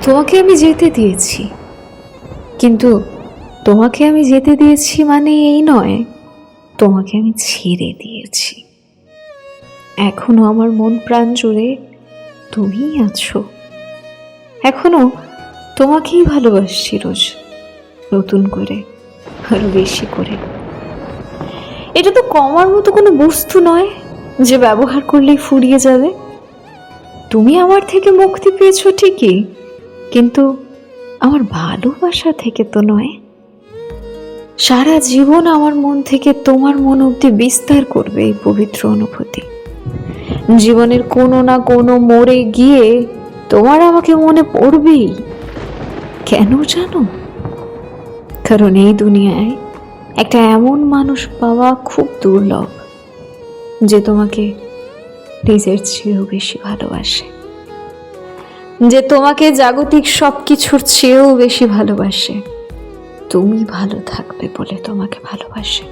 তোমাকে আমি যেতে দিয়েছি, কিন্তু তোমাকে আমি যেতে দিয়েছি মানে এই নয় তোমাকে আমি ছেড়ে দিয়েছি। এখনো আমার মন প্রাণ জুড়ে তুমিই আছো। এখনো তোমাকেই ভালোবাসছি, রোজ নতুন করে, আরো বেশি করে। এটা তো কমার মতো কোনো বস্তু নয় যে ব্যবহার করলেই ফুরিয়ে যাবে। তুমি আমার থেকে মুক্তি পেয়েছো ঠিকই, কিন্তু আমার ভালোবাসা থেকে তো নয়। সারা জীবন আমার মন থেকে তোমার মন অব্দি বিস্তার করবে এই পবিত্র অনুভূতি। জীবনের কোনো না কোনো মোড়ে গিয়ে তোমার আমাকে মনে পড়বেই। কেন জানো? কারণ এই দুনিয়ায় একটা এমন মানুষ পাওয়া খুব দুর্লভ, যে তোমাকে নিজের চেয়েও বেশি ভালোবাসে, যে তোমাকে জাগতিক সবকিছুর চেয়েও বেশি ভালোবাসে। তুমি ভালো থাকবে বলে তোমাকে ভালোবাসে।